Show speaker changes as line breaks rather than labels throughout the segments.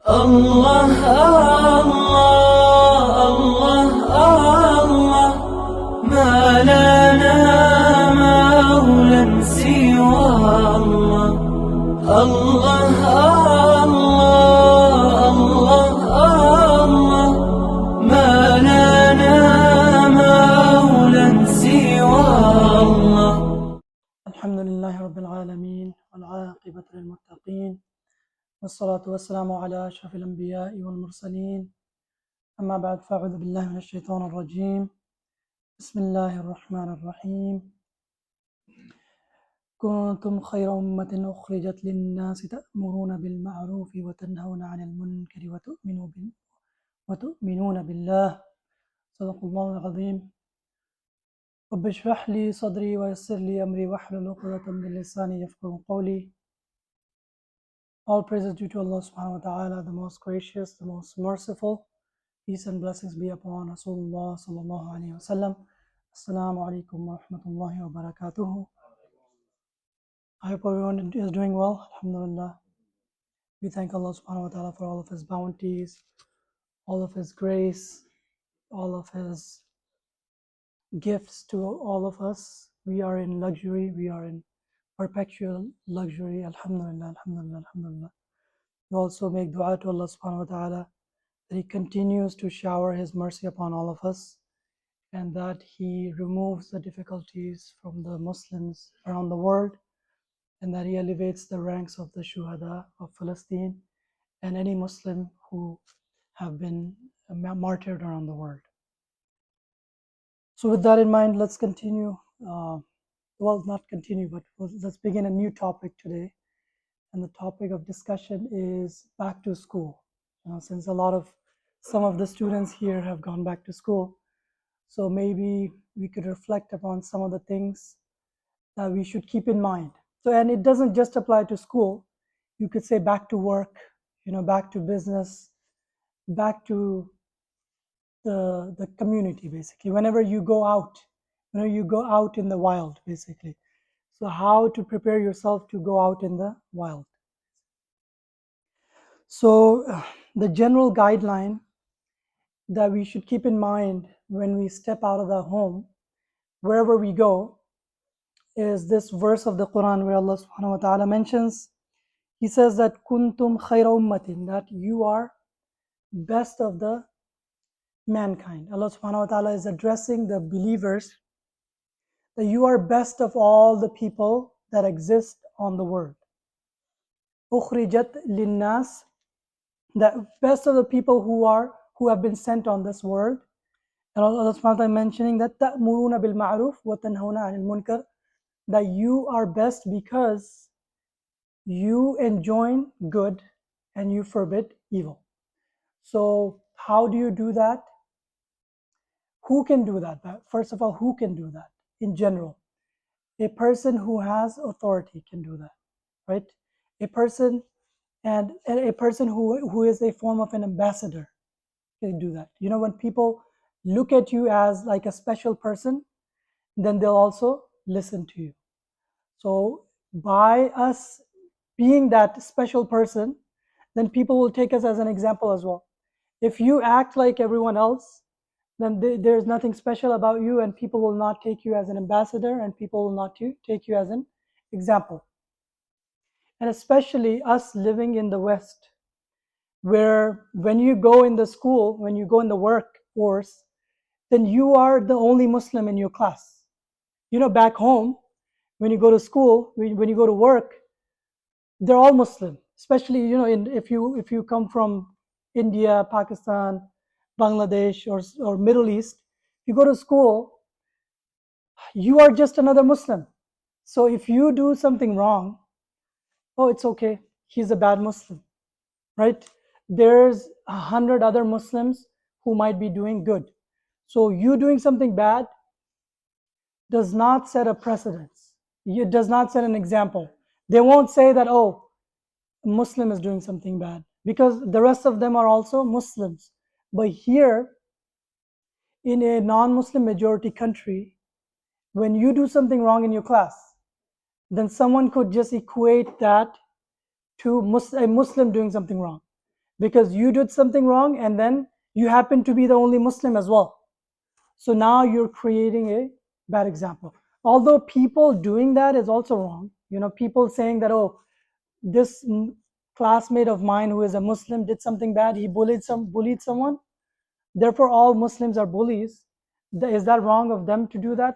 الله الله الله الله ما لنا مولى سوى الله الله الله الله الله ما لنا مولى سوى الله.
الحمد لله رب العالمين والعاقبة للمتقين والصلاة والسلام على أشرف الأنبياء والمرسلين أما بعد فأعوذ بالله من الشيطان الرجيم بسم الله الرحمن الرحيم كنتم خير أمة أخرجت للناس تأمرون بالمعروف وتنهون عن المنكر وتؤمنون بالله صدق الله العظيم رب اشرح لي صدري ويسر لي أمري واحلل عقدة من لساني يفقهوا قولي. All praises due to Allah subhanahu wa ta'ala, the most gracious, the most merciful. Peace and blessings be upon Rasulullah sallallahu alayhi wa sallam. Assalamu alaikum wa rahmatullahi wa barakatuhu. I hope everyone is doing well, alhamdulillah. We thank Allah subhanahu wa ta'ala for all of His bounties, all of His grace, all of His gifts to all of us. We are in luxury, we are in perpetual luxury, alhamdulillah, alhamdulillah, alhamdulillah. We also make dua to Allah subhanahu wa ta'ala that He continues to shower His mercy upon all of us and that He removes the difficulties from the Muslims around the world and that He elevates the ranks of the shuhada of Palestine and any Muslim who have been martyred around the world. So with that in mind, let's continue. Not continue, but let's begin a new topic today. And the topic of discussion is back to school. Since some of the students here have gone back to school, so maybe we could reflect upon some of the things that we should keep in mind. So, and it doesn't just apply to school. You could say back to work, back to business, back to the community, basically. Whenever you go out, you go out in the wild, basically. So how to prepare yourself to go out in the wild. So the general guideline that we should keep in mind when we step out of the home, wherever we go, is this verse of the Quran where Allah subhanahu wa ta'ala mentions, He says that kuntum khayra ummatin, that you are best of the mankind. Allah subhanahu wa ta'ala is addressing the believers that you are best of all the people that exist on the world. Ukhrijat linnas, the best of the people who have been sent on this world. And Allah subhanahu wa ta'ala mentioning that ta'muruna bil ma'ruf wa tanhawna 'anil munkar, that you are best because you enjoin good and you forbid evil. So how do you do that? Who can do that? First of all, who can do that? In general, a person who has authority can do that, right? A person who is a form of an ambassador can do that. When people look at you as like a special person, then they'll also listen to you. So by us being that special person, then people will take us as an example as well. If you act like everyone else, then there's nothing special about you, and people will not take you as an ambassador, and people will not take you as an example. And especially us living in the West, where when you go in the school, when you go in the workforce, then you are the only Muslim in your class. Back home, when you go to school, when you go to work, they're all Muslim. Especially, if you come from India, Pakistan, Bangladesh or Middle East, you go to school, you are just another Muslim. So if you do something wrong, it's okay, he's a bad Muslim, right? There's 100 other Muslims who might be doing good. So you doing something bad does not set a precedence. It does not set an example. They won't say that, a Muslim is doing something bad, because the rest of them are also Muslims. But here, in a non-Muslim majority country, when you do something wrong in your class, then someone could just equate that to a Muslim doing something wrong. because you did something wrong and then you happen to be the only Muslim as well. So now you're creating a bad example. Although people doing that is also wrong. People saying that, oh, this classmate of mine who is a Muslim did something bad, he bullied someone, therefore all Muslims are bullies. Is that wrong of them to do that?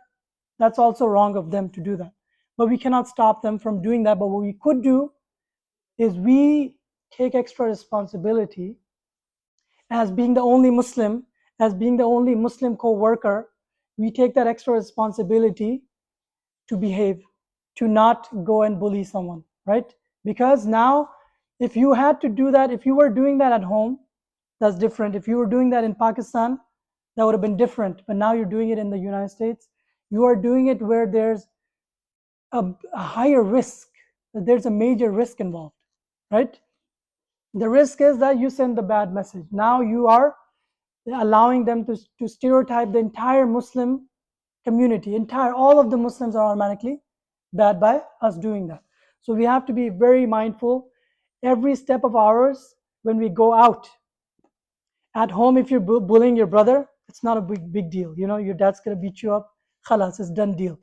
That's also wrong of them to do that. But we cannot stop them from doing that. But what we could do is we take extra responsibility as being the only Muslim, as being the only Muslim co-worker. We take that extra responsibility to behave, to not go and bully someone, right? Because now, if you had to do that, if you were doing that at home, that's different. If you were doing that in Pakistan, that would have been different. But now you're doing it in the United States. You are doing it where there's a higher risk, that there's a major risk involved, right? The risk is that you send the bad message. Now you are allowing them to stereotype the entire Muslim community. All of the Muslims are automatically bad by us doing that. So we have to be very mindful every step of ours when we go out. At home, if you're bullying your brother, it's not a big deal. Your dad's gonna beat you up. Khalas, it's done deal.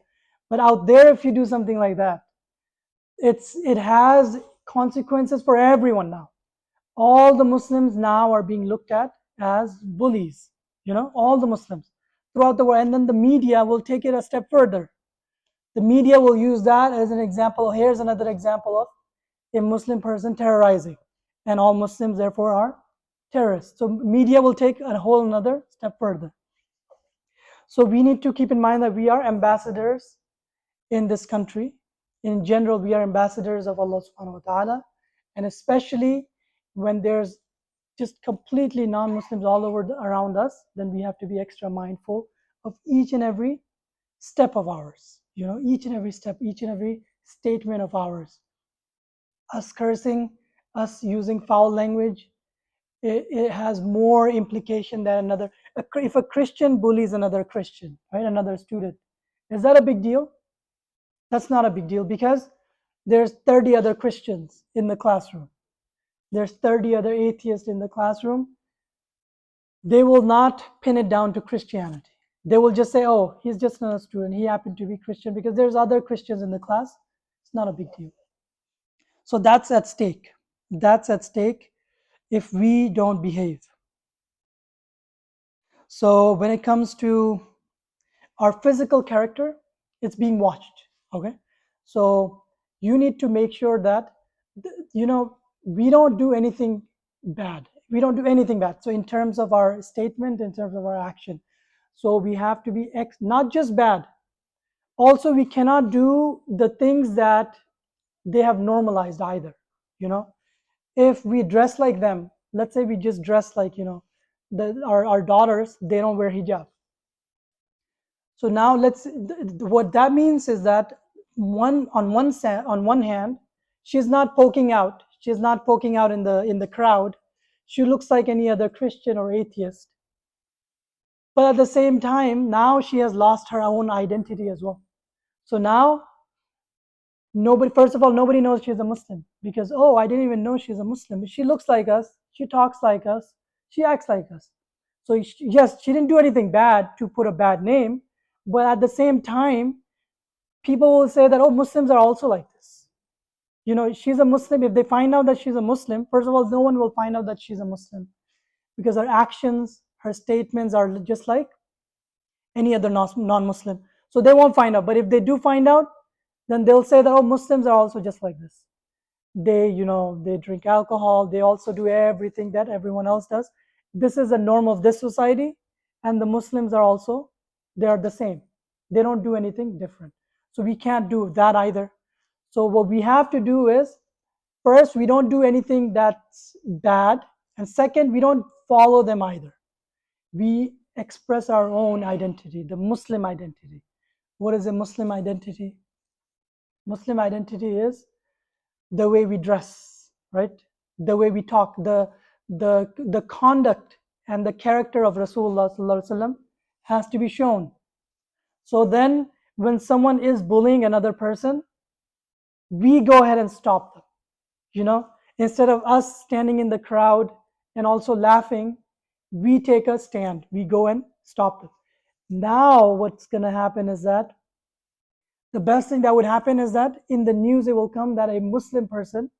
But out there, if you do something like that, it has consequences for everyone now. All the Muslims now are being looked at as bullies. All the Muslims throughout the world. And then the media will take it a step further. The media will use that as an example. Here's another example of a Muslim person terrorizing, and all Muslims therefore are terrorists. So media will take a whole another step further. So we need to keep in mind that we are ambassadors in this country. In general, we are ambassadors of Allah subhanahu wa ta'ala, and especially when there's just completely non-Muslims all over around us, then we have to be extra mindful of each and every step of ours. Each and every step, each and every statement of ours. Us cursing, us using foul language, it has more implication than another. If a Christian bullies another Christian, right, another student, is that a big deal? That's not a big deal, because there's 30 other Christians in the classroom. There's 30 other atheists in the classroom. They will not pin it down to Christianity. They will just say, oh, he's just another student. He happened to be Christian, because there's other Christians in the class. It's not a big deal. So that's at stake. That's at stake if we don't behave. So when it comes to our physical character, it's being watched, okay? So you need to make sure that, we don't do anything bad. We don't do anything bad. So in terms of our statement, in terms of our action, so we have to be not just bad. Also, we cannot do the things that they have normalized either. If we dress like them, let's say we just dress like, our daughters, they don't wear hijab. So now what that means is that on one hand, she's not poking out. She's not poking out in the crowd. She looks like any other Christian or atheist. But at the same time, now she has lost her own identity as well. So now, first of all, nobody knows she's a Muslim, because, oh, I didn't even know she's a Muslim. She looks like us. She talks like us. She acts like us. So yes, she didn't do anything bad to put a bad name. But at the same time, people will say that, oh, Muslims are also like this. She's a Muslim. If they find out that she's a Muslim, first of all, no one will find out that she's a Muslim, because her actions, her statements are just like any other non-Muslim. So they won't find out. But if they do find out, then they'll say that, oh, Muslims are also just like this. They drink alcohol. They also do everything that everyone else does. This is a norm of this society, and the Muslims are also, they are the same. They don't do anything different. So we can't do that either. So what we have to do is, first, we don't do anything that's bad, and second, we don't follow them either. We express our own identity, the Muslim identity. What is a Muslim identity? Muslim identity is the way we dress, right? The way we talk, the conduct and the character of Rasulullah sallallahu alaihi wasallam has to be shown. So then, when someone is bullying another person, we go ahead and stop them. Instead of us standing in the crowd and also laughing, we take a stand. We go and stop it. Now what's going to happen is that the best thing that would happen is that in the news it will come that a Muslim person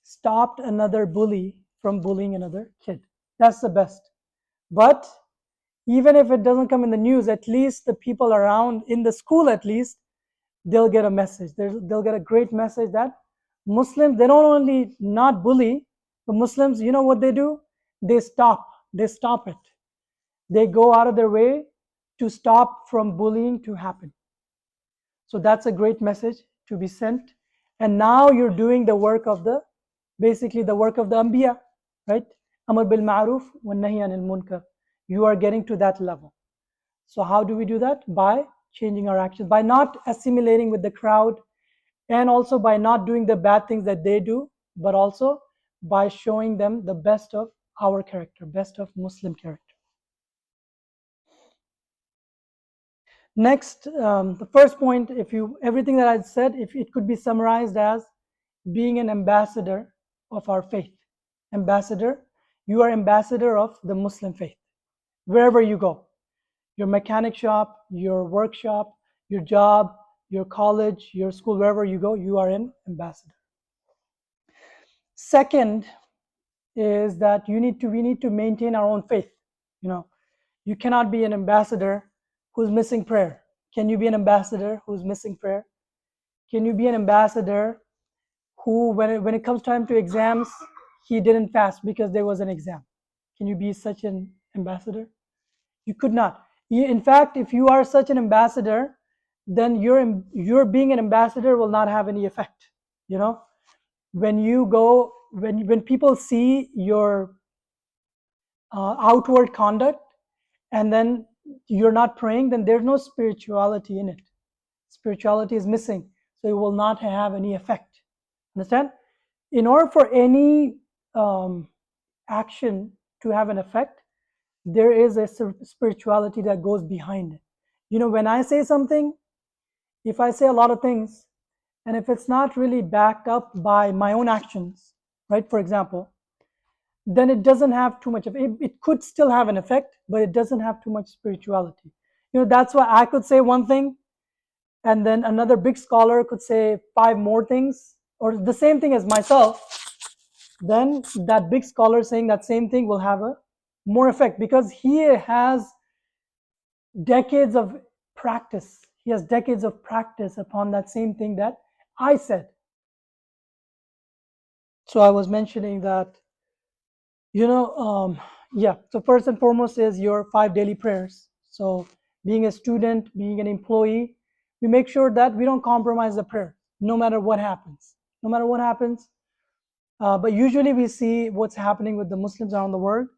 stopped another bully from bullying another kid. That's the best. But even if it doesn't come in the news, at least the people around in the school, at least, they'll get a message. They'll get a great message that Muslims, they don't only not bully, but Muslims, you know what they do? They stop it. They go out of their way to stop from bullying to happen. So that's a great message to be sent. And now you're doing the work of basically the work of the Anbiya, right? Amr bil Ma'ruf wa Nahi anil Munkar. You are getting to that level. So how do we do that? By changing our actions, by not assimilating with the crowd, and also by not doing the bad things that they do, but also by showing them the best of our character, best of Muslim character. Next, the first point, everything that I said, if it could be summarized as being an ambassador of our faith. Ambassador, you are ambassador of the Muslim faith. Wherever you go, your mechanic shop, your workshop, your job, your college, your school, wherever you go, you are an ambassador. Second is that we need to maintain our own faith. You cannot be an ambassador who's missing prayer. Can you be an ambassador who's missing prayer? Can you be an ambassador who, when it comes time to exams, he didn't fast because there was an exam? Can you be such an ambassador? You could not. In fact, if you are such an ambassador, then your being an ambassador will not have any effect. When you go, when people see your outward conduct and then you're not praying, then there's no spirituality in it. Spirituality is missing, so it will not have any effect. Understand? In order for any action to have an effect, there is a spirituality that goes behind it. When I say something, if I say a lot of things, and if it's not really backed up by my own actions, right, for example, then it doesn't have too much of it. It could still have an effect, but it doesn't have too much spirituality. That's why I could say one thing, and then another big scholar could say 5 more things, or the same thing as myself. Then that big scholar saying that same thing will have a more effect because he has decades of practice. He has decades of practice upon that same thing that I said. So I was mentioning that, so first and foremost is your 5 daily prayers. So being a student, being an employee, we make sure that we don't compromise the prayer, no matter what happens. No matter what happens. But usually we see what's happening with the Muslims around the world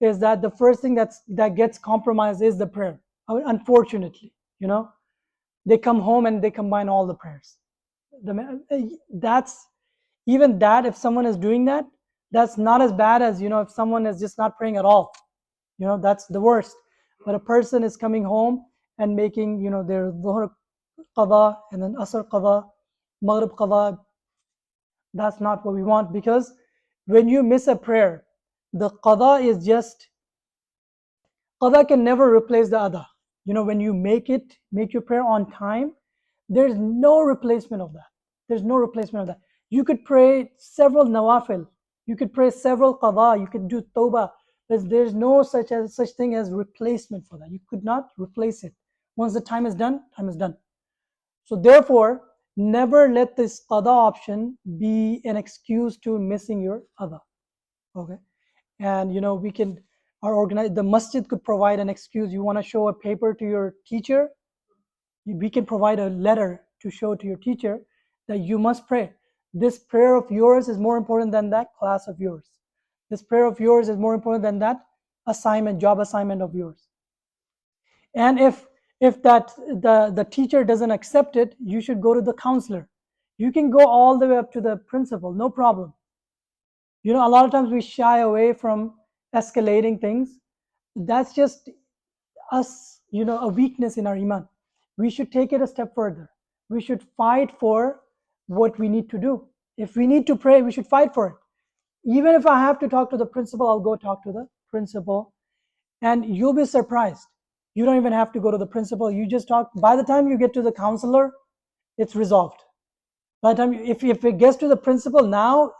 is that the first thing that gets compromised is the prayer. Unfortunately, they come home and they combine all the prayers. If someone is doing that, that's not as bad as if someone is just not praying at all. That's the worst. But a person is coming home and making their dhuhr qada and then asr qada, maghrib qada. That's not what we want, because when you miss a prayer, the qada is just, qada can never replace the ada. When you make your prayer on time, there's no replacement of that. There's no replacement of that. You could pray several nawafil, you could pray several qada, you could do tawbah. There's no such thing as replacement for that. You could not replace it. Once the time is done, time is done. So therefore, never let this qada option be an excuse to missing your ada. Okay, and the masjid could provide an excuse. You want to show a paper to your teacher, we can provide a letter to show to your teacher that you must pray. This prayer of yours is more important than that class of yours. This prayer of yours is more important than that job assignment of yours. And if the teacher doesn't accept it, you should go to the counselor. You can go all the way up to the principal, no problem. A lot of times we shy away from escalating things. That's just us, a weakness in our iman. We should take it a step further. We should fight for what we need to do. If we need to pray, we should fight for it. Even if I have to talk to the principal, I'll go talk to the principal. And you'll be surprised. You don't even have to go to the principal. You just talk. By the time you get to the counselor, it's resolved. By the time, if it gets to the principal, now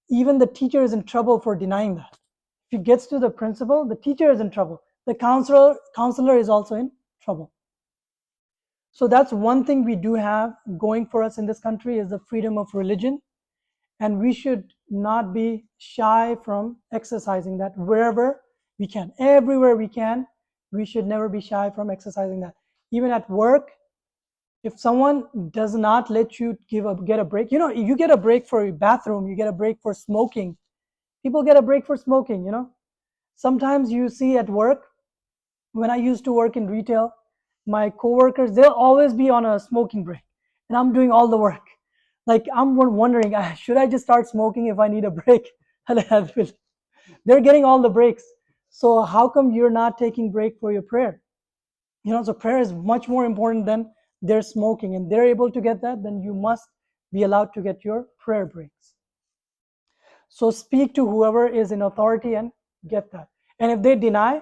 even the teacher is in trouble for denying that. If it gets to the principal, the teacher is in trouble. The counselor is also in trouble. So that's one thing we do have going for us in this country, is the freedom of religion. And we should not be shy from exercising that wherever we can. Everywhere we can, we should never be shy from exercising that. Even at work, if someone does not let you get a break, you get a break for your bathroom, you get a break for smoking. People get a break for smoking, Sometimes you see at work, when I used to work in retail, my coworkers, they'll always be on a smoking break, and I'm doing all the work. Like, I'm wondering, should I just start smoking if I need a break? They're getting all the breaks. So how come you're not taking break for your prayer? So prayer is much more important than their smoking, and they're able to get that, then you must be allowed to get your prayer breaks. So speak to whoever is in authority and get that. And if they deny,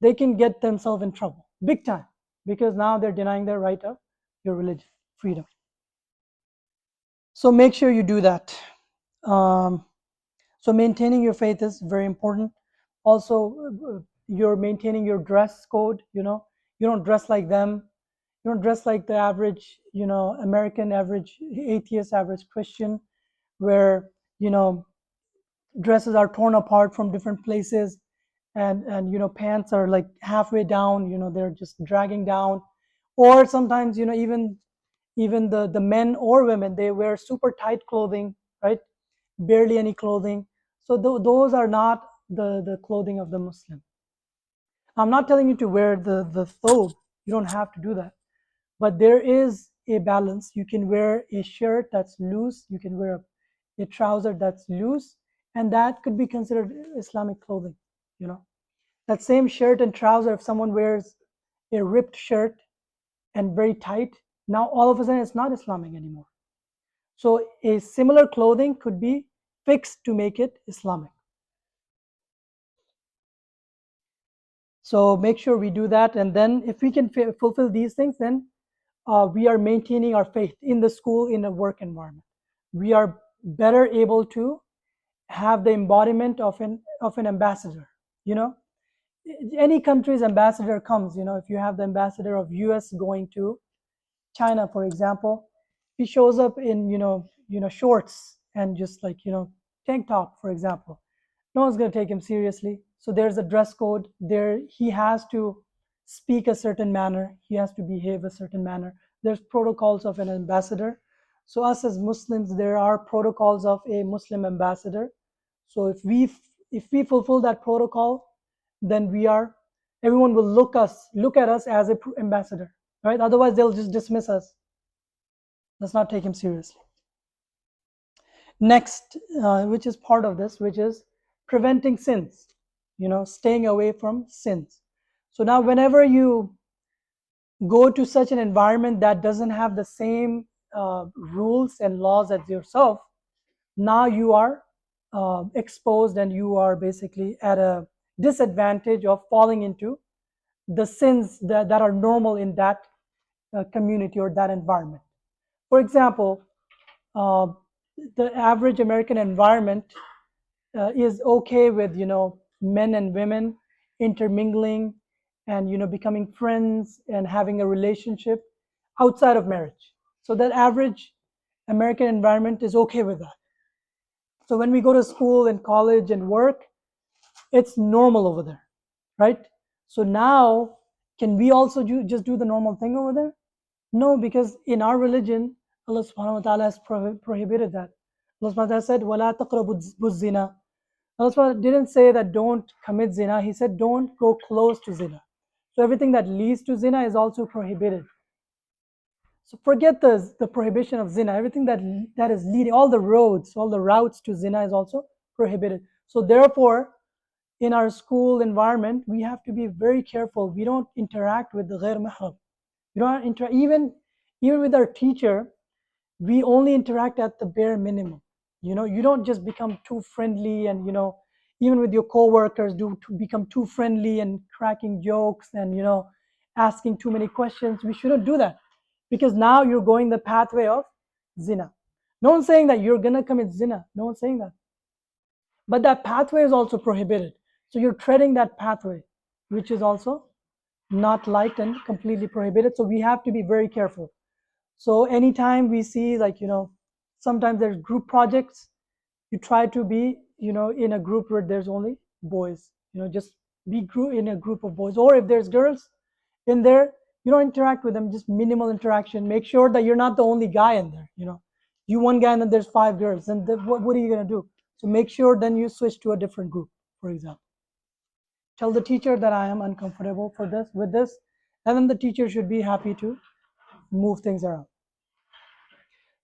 they can get themselves in trouble, big time, because now they're denying their right of your religion, freedom. So make sure you do that. So maintaining your faith is very important. Also, you're maintaining your dress code. You don't dress like them. You don't dress like the average, American average atheist, average Christian, where dresses are torn apart from different places, and pants are like halfway down. They're just dragging down, or sometimes even the men or women, they wear super tight clothing, right? Barely any clothing. So those are not the clothing of the Muslim. I'm not telling you to wear the thobe. You don't have to do that. But there is a balance. You can wear a shirt that's loose. You can wear a trouser that's loose, and that could be considered Islamic clothing. That same shirt and trouser, if someone wears a ripped shirt and very tight, now all of a sudden it's not Islamic anymore. So a similar clothing could be fixed to make it Islamic. So make sure we do that, and then if we can fulfill these things, then we are maintaining our faith in the school, in a work environment. We are better able to have the embodiment of an ambassador. Any country's ambassador comes. If you have the ambassador of US going to China, for example, he shows up in shorts and just like tank top, for example. No one's going to take him seriously. So there's a dress code there. He has to speak a certain manner. He has to behave a certain manner. There's protocols of an ambassador. So us as Muslims, there are protocols of a Muslim ambassador. So if we fulfill that protocol, then everyone will look at us as an ambassador, right? Otherwise, they'll just dismiss us. Let's not take him seriously. Next, which is part of this, which is preventing sins, staying away from sins. So now whenever you go to such an environment that doesn't have the same rules and laws as yourself, now you are exposed, and you are basically at a disadvantage of falling into the sins that are normal in that community or that environment. For example, the average American environment is okay with men and women intermingling and becoming friends and having a relationship outside of marriage. So that average American environment is okay with that. So when we go to school and college and work, it's normal over there, right? So now, can we also just do the normal thing over there? No, because in our religion, Allah subhanahu wa ta'ala has prohibited that. Allah subhanahu wa ta'ala said, وَلَا تَقْرَبُوا الزِّنَا. Allah subhanahu wa ta'ala didn't say that don't commit zina. He said don't go close to zina. So everything that leads to zina is also prohibited. So forget the prohibition of zina. Everything that is leading, all the routes to zina is also prohibited. So therefore, in our school environment, we have to be very careful. We don't interact with the ghair mahram. We don't interact, even with our teacher, we only interact at the bare minimum. You don't just become too friendly and even with your coworkers do to become too friendly and cracking jokes and asking too many questions. We shouldn't do that, because now you're going the pathway of zina. No one's saying that you're gonna commit zina, no one's saying that, but that pathway is also prohibited. So you're treading that pathway, which is also not liked and completely prohibited. So we have to be very careful. So anytime we see, like, sometimes there's group projects, you try to be, in a group where there's only boys, just be in a group of boys. Or if there's girls in there, interact with them, just minimal interaction. Make sure that you're not the only guy in there, you one guy and then there's 5 girls, and what are you going to do? So make sure then you switch to a different group, for example. Tell the teacher that I am uncomfortable with this, and then the teacher should be happy to move things around.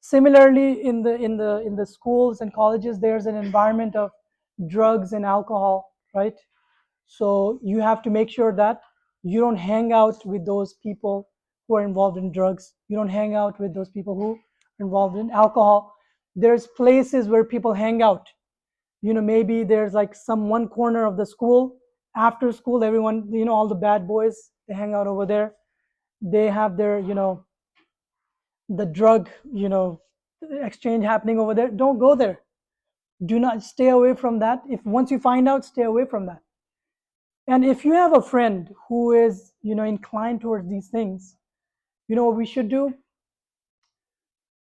Similarly, in the schools and colleges, there's an environment of drugs and alcohol, right? So you have to make sure that you don't hang out with those people who are involved in drugs. You don't hang out with those people who are involved in alcohol. There's places where people hang out. Maybe there's like one corner of the school. After school, everyone, all the bad boys, they hang out over there. They have their, the drug, exchange happening over there. Don't go there. Do not, stay away from that. If once you find out, stay away from that. And if you have a friend who is, inclined towards these things, what we should do?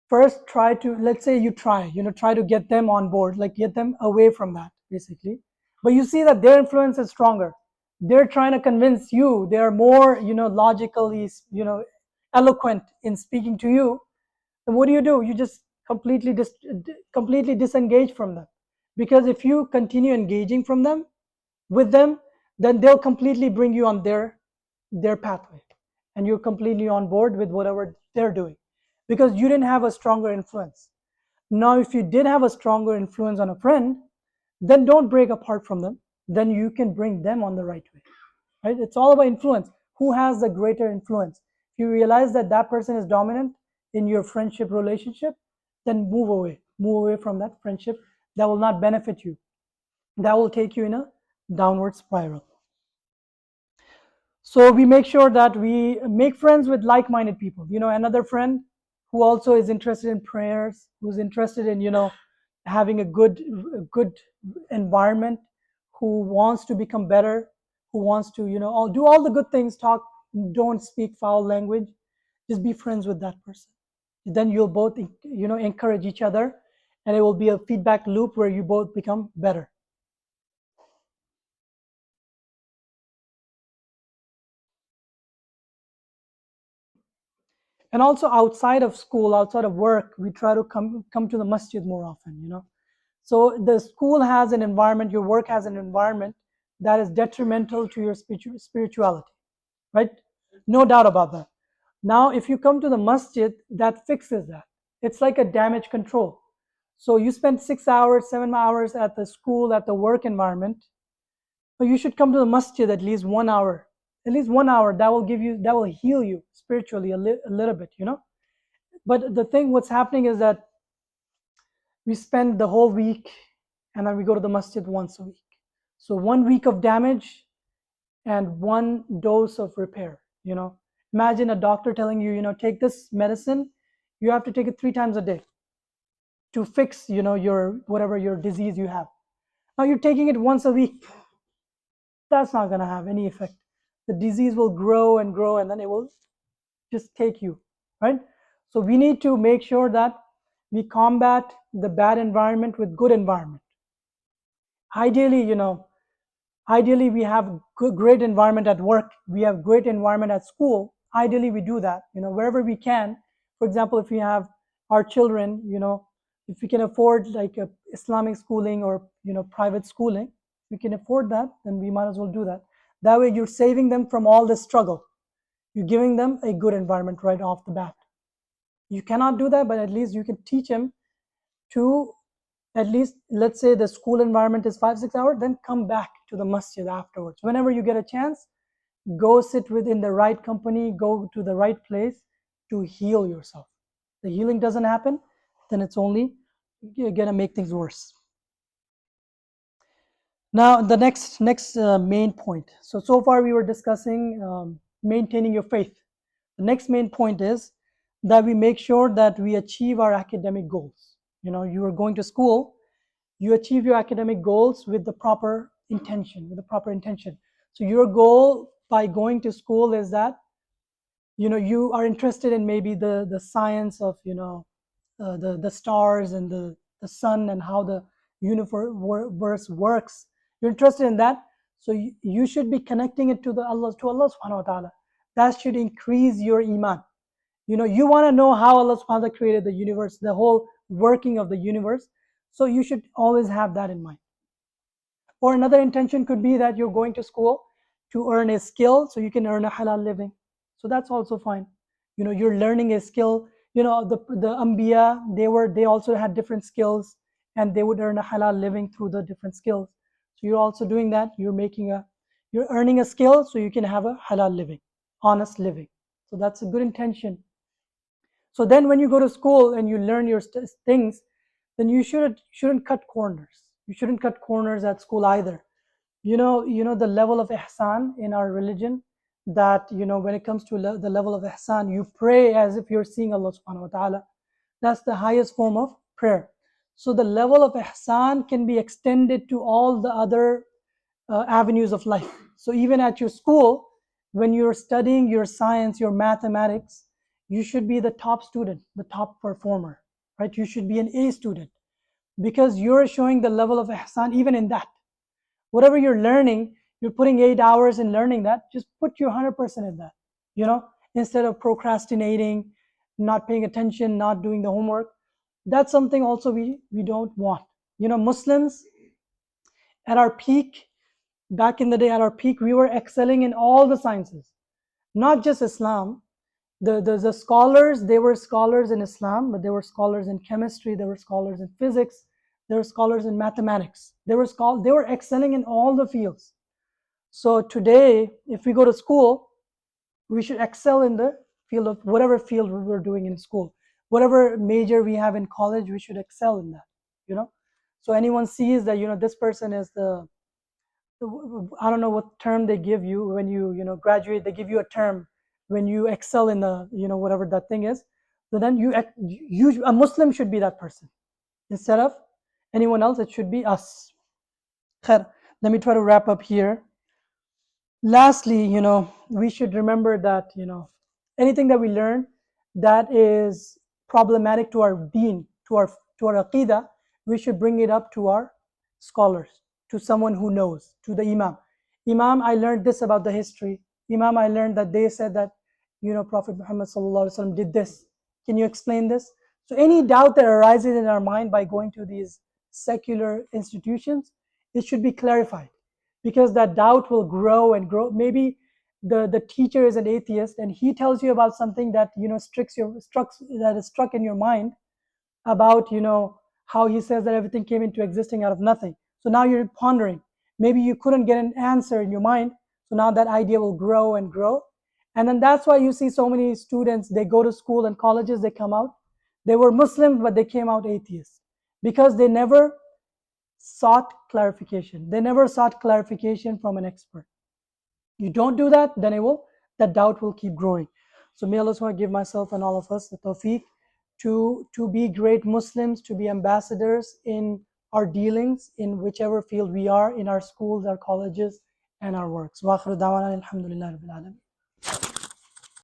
First, try to, let's say you try to get them on board, like get them away from that, basically. But you see that their influence is stronger. They're trying to convince you. They're more, logically, eloquent in speaking to you. Then what do? You just completely disengage from them. Because if you continue engaging with them, then they'll completely bring you on their pathway, and you're completely on board with whatever they're doing, because you didn't have a stronger influence. Now, if you did have a stronger influence on a friend, then don't break apart from them. Then you can bring them on the right way, right? It's all about influence. Who has the greater influence? If you realize that that person is dominant in your friendship relationship, then move away from that friendship. That will not benefit you. That will take you in a downward spiral. So we make sure that we make friends with like-minded people. Another friend who also is interested in prayers, who's interested in having a good environment, who wants to become better, who wants to do all the good things. Don't speak foul language. Just be friends with that person. Then you'll both encourage each other, and it will be a feedback loop where you both become better. And also outside of school, outside of work, we try to come to the masjid more often. So the school has an environment, your work has an environment that is detrimental to your spirituality, right? No doubt about that. Now, if you come to the masjid, that fixes that. It's like a damage control. So you spend 6 hours, 7 hours at the school, at the work environment, but you should come to the masjid at least 1 hour. At least 1 hour. That will heal you spiritually a little bit. But the thing, what's happening is that we spend the whole week, and then we go to the masjid once a week. So 1 week of damage and 1 dose of repair. Imagine a doctor telling you, take this medicine. You have to take it 3 times a day to fix, your whatever your disease you have. Now you're taking it once a week. That's not going to have any effect. The disease will grow and grow, and then it will just take you, right? So we need to make sure that we combat the bad environment with good environment. Ideally, we have great environment at work. We have great environment at school. Ideally, we do that, wherever we can. For example, if we have our children, if we can afford like a Islamic schooling or, private schooling, we can afford that, then we might as well do that. That way you're saving them from all this struggle. You're giving them a good environment right off the bat. You cannot do that, but at least you can teach them to, at least, let's say the school environment is 5-6 hours, then come back to the masjid afterwards. Whenever you get a chance, go sit within the right company, go to the right place to heal yourself. The healing doesn't happen, then it's only gonna make things worse. Now the next main point. So far we were discussing maintaining your faith. The next main point is that we make sure that we achieve our academic goals. You are going to school, you achieve your academic goals with the proper intention. So your goal by going to school is that you are interested in maybe the science of the stars and the sun and how the universe works. You're interested in that, so you should be connecting it to Allah subhanahu wa ta'ala. That should increase your iman. You want to know how Allah subhanahu wa ta'ala created the universe, the whole working of the universe, so you should always have that in mind. Or another intention could be that you're going to school to earn a skill so you can earn a halal living. So that's also fine. You're learning a skill. The Anbiya, they also had different skills, and they would earn a halal living through the different skills. So you're also doing that. You're earning a skill so you can have a halal living, honest living. So that's a good intention. So then when you go to school and you learn your things, then you shouldn't cut corners. You shouldn't cut corners at school either. The level of ihsan in our religion, that when it comes to the level of ihsan, you pray as if you're seeing Allah subhanahu wa ta'ala. That's the highest form of prayer. So the level of ihsan can be extended to all the other avenues of life. So even at your school, when you're studying your science, your mathematics, you should be the top student, the top performer, right? You should be an A student, because you're showing the level of ihsan even in that. Whatever you're learning, you're putting 8 hours in learning that, just put your 100% in that, instead of procrastinating, not paying attention, not doing the homework. That's something also we don't want. Muslims at our peak, back in the day, we were excelling in all the sciences, not just Islam. The scholars, they were scholars in Islam, but they were scholars in chemistry, they were scholars in physics, they were scholars in mathematics. They were excelling in all the fields. So today, if we go to school, we should excel in the field of whatever field we're doing in school. Whatever major we have in college, we should excel in that. So anyone sees that this person is I don't know what term they give you when you graduate. They give you a term when you excel in the whatever that thing is. So then a Muslim should be that person instead of anyone else. It should be us. Let me try to wrap up here. Lastly, we should remember that anything that we learn that is problematic to our deen, to our aqidah, we should bring it up to our scholars, to someone who knows, to the imam. I learned this about the history. Imam, I learned that they said that Prophet Muhammad sallallahu alaihi wasallam did this. Can you explain this? So any doubt that arises in our mind by going to these secular institutions, it should be clarified, because that doubt will grow and grow. Maybe the teacher is an atheist and he tells you about something that that is struck in your mind about how he says that everything came into existing out of nothing. So now you're pondering. Maybe you couldn't get an answer in your mind, so now that idea will grow and grow. And then that's why you see so many students, they go to school and colleges, they come out, they were Muslims, but they came out atheists, because they never sought clarification. They never sought clarification from an expert. You don't do that, then that doubt will keep growing. So may Allah give myself and all of us the tawfiq to be great Muslims, to be ambassadors in our dealings, in whichever field we are, in our schools, our colleges, and our works. Wa akhiru da'wana alhamdulillahi rabbil alamin.